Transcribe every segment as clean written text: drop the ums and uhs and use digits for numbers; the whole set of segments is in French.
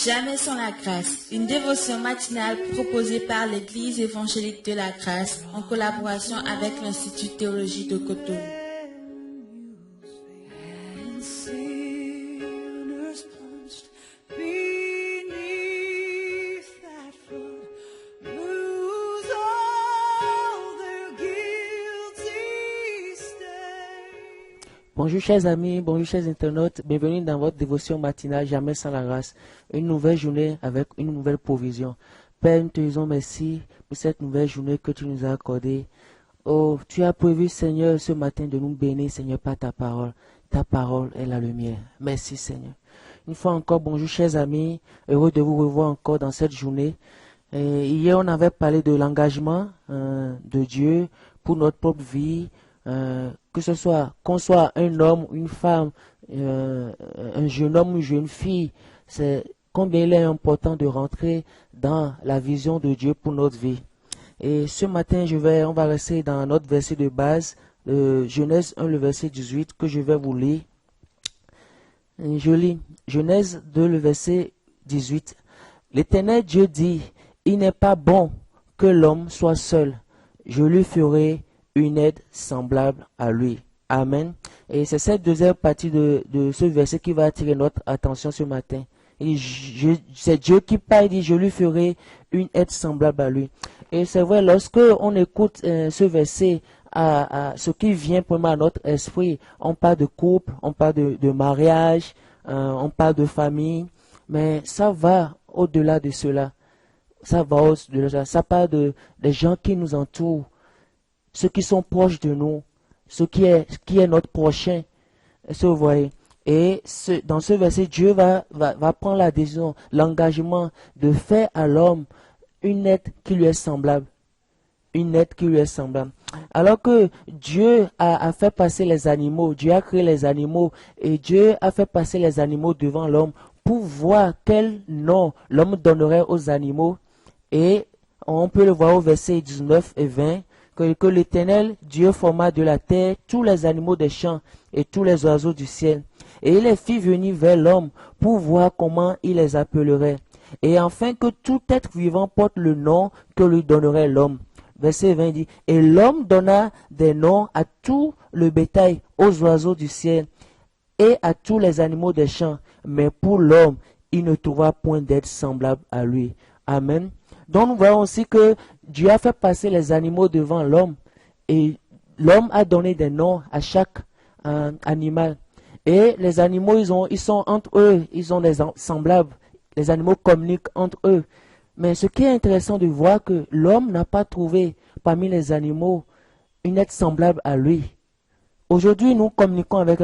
Jamais sans la grâce, une dévotion matinale proposée par l'Église évangélique de la grâce en collaboration avec l'Institut de théologie de Cotonou. Bonjour chers amis, bonjour chers internautes, bienvenue dans votre dévotion matinale Jamais sans la grâce. Une nouvelle journée avec une nouvelle provision. Père, nous te disons merci pour cette nouvelle journée que tu nous as accordée. Oh, tu as prévu Seigneur ce matin de nous bénir Seigneur par ta parole. Ta parole est la lumière. Merci Seigneur. Une fois encore, bonjour chers amis, heureux de vous revoir encore dans cette journée. Hier on avait parlé de l'engagement de Dieu pour notre propre vie. Que ce soit qu'on soit un homme, une femme, un jeune homme, une jeune fille, c'est combien il est important de rentrer dans la vision de Dieu pour notre vie. Et ce matin, on va rester dans notre verset de base, Genèse 1, le verset 18, que je vais vous lire. Je lis Genèse 2, le verset 18. L'Éternel Dieu dit, il n'est pas bon que l'homme soit seul. Je lui ferai une aide semblable à lui. Amen. Et c'est cette deuxième partie de ce verset qui va attirer notre attention ce matin. C'est Dieu qui parle, il dit, je lui ferai une aide semblable à lui. Et c'est vrai, lorsque on écoute ce verset, ce qui vient pour moi à notre esprit, on parle de couple, on parle de mariage, on parle de famille, mais ça va au-delà de cela. Ça va au-delà de cela. Ça parle des gens qui nous entourent, ceux qui sont proches de nous, ce qui est notre prochain. Est-ce que vous voyez? Et dans ce verset, Dieu va prendre la décision, l'engagement de faire à l'homme une aide qui lui est semblable. Une aide qui lui est semblable. Alors que Dieu a fait passer les animaux, Dieu a créé les animaux, et Dieu a fait passer les animaux devant l'homme pour voir quel nom l'homme donnerait aux animaux. Et on peut le voir au verset 19 et 20. Que l'Éternel, Dieu forma de la terre tous les animaux des champs et tous les oiseaux du ciel. Et il les fit venir vers l'homme pour voir comment il les appellerait. Et afin que tout être vivant porte le nom que lui donnerait l'homme. Verset 20 dit, et l'homme donna des noms à tout le bétail, aux oiseaux du ciel et à tous les animaux des champs. Mais pour l'homme, il ne trouva point d'aide semblable à lui. Amen. Donc nous voyons aussi que Dieu a fait passer les animaux devant l'homme et l'homme a donné des noms à chaque animal. Et les animaux, ils sont entre eux, ils ont des semblables. Les animaux communiquent entre eux. Mais ce qui est intéressant de voir que l'homme n'a pas trouvé parmi les animaux une aide semblable à lui. Aujourd'hui, nous communiquons avec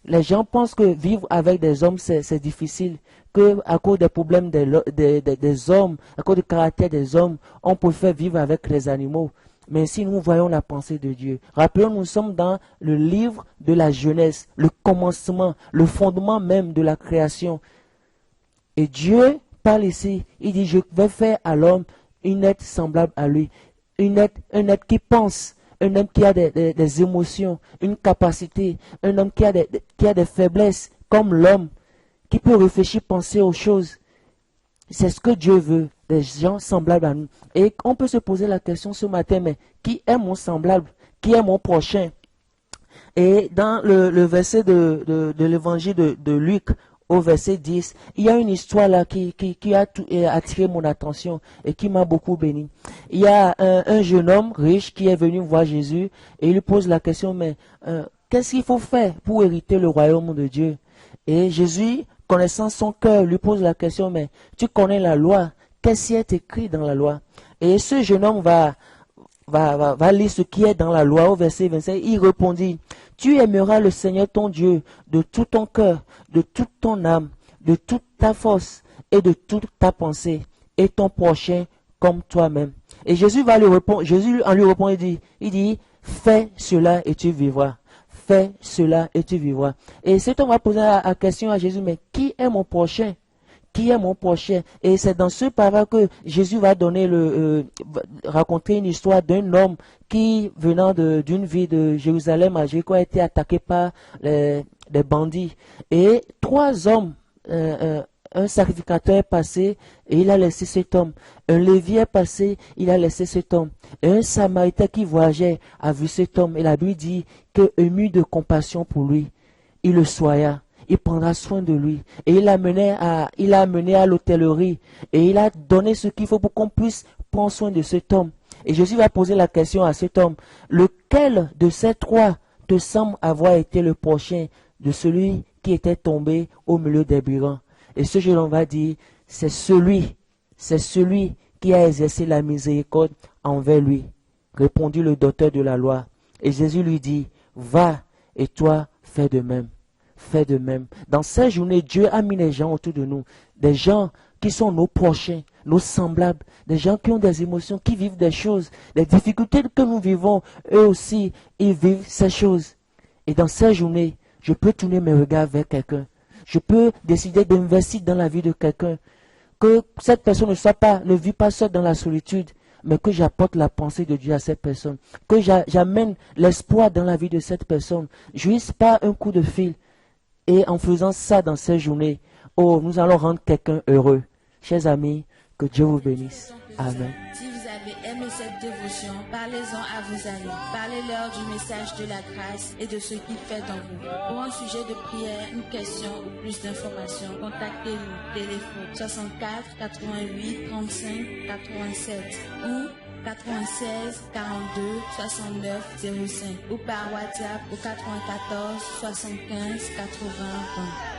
les gens pensent que vivre avec des hommes, c'est difficile. Que à cause des problèmes des hommes, à cause du caractère des hommes, on préfère vivre avec les animaux. Mais si nous voyons la pensée de Dieu, rappelons, nous sommes dans le livre de la Genèse, le commencement, le fondement même de la création. Et Dieu parle ici, il dit, je vais faire à l'homme une aide semblable à lui, un être qui pense, un homme qui a des émotions, une capacité, un homme qui a des faiblesses, comme l'homme, qui peut réfléchir, penser aux choses. C'est ce que Dieu veut, des gens semblables à nous. Et on peut se poser la question ce matin, mais qui est mon semblable? Qui est mon prochain? Et dans le verset de l'évangile de Luc, au verset 10, il y a une histoire là qui a attiré mon attention et qui m'a beaucoup béni. Il y a un jeune homme riche qui est venu voir Jésus et il lui pose la question, mais qu'est-ce qu'il faut faire pour hériter le royaume de Dieu? Et Jésus, connaissant son cœur, lui pose la question, mais tu connais la loi, qu'est-ce qui est écrit dans la loi? Et ce jeune homme va lire ce qui est dans la loi au verset 25. Il répondit, tu aimeras le Seigneur ton Dieu de tout ton cœur, de toute ton âme, de toute ta force et de toute ta pensée, et ton prochain comme toi-même. Et Jésus en lui répond, il dit, fais cela et tu vivras. Fais cela et tu vivras. Et c'est on va poser la question à Jésus, mais qui est mon prochain? Qui est mon prochain? Et c'est dans ce paragraphe que Jésus va raconter une histoire d'un homme qui, venant d'une ville de Jérusalem à Jéricho, a été attaqué par des bandits. Et trois hommes un sacrificateur est passé et il a laissé cet homme. Un Lévi est passé, il a laissé cet homme. Et un Samaritain qui voyageait a vu cet homme. Et la Bible dit que, ému de compassion pour lui, il le soigna. Il prendra soin de lui. Et il l'a amené à l'hôtellerie. Et il a donné ce qu'il faut pour qu'on puisse prendre soin de cet homme. Et Jésus va poser la question à cet homme. Lequel de ces trois te semble avoir été le prochain de celui qui était tombé au milieu des brigands? Et ce jeune homme va dire, c'est celui qui a exercé la miséricorde envers lui. Répondit le docteur de la loi. Et Jésus lui dit, va et toi fais de même. Fais de même. Dans cette journée, Dieu a mis les gens autour de nous. Des gens qui sont nos prochains, nos semblables. Des gens qui ont des émotions, qui vivent des choses. Les difficultés que nous vivons, eux aussi, ils vivent ces choses. Et dans cette journée, je peux tourner mes regards vers quelqu'un. Je peux décider d'investir dans la vie de quelqu'un. Que cette personne ne vit pas seule dans la solitude, mais que j'apporte la pensée de Dieu à cette personne. Que j'amène l'espoir dans la vie de cette personne. Juste pas un coup de fil. Et en faisant ça dans cette journée, oh, nous allons rendre quelqu'un heureux. Chers amis, que Dieu vous bénisse. Amen. Si vous avez aimé cette dévotion, parlez-en à vos amis. Parlez-leur du message de la grâce et de ce qu'il fait dans vous. Pour un sujet de prière, une question ou plus d'informations, contactez-nous. Téléphone 64 88 35 87 ou 96 42 69 05 ou par WhatsApp au 94 75 80 20.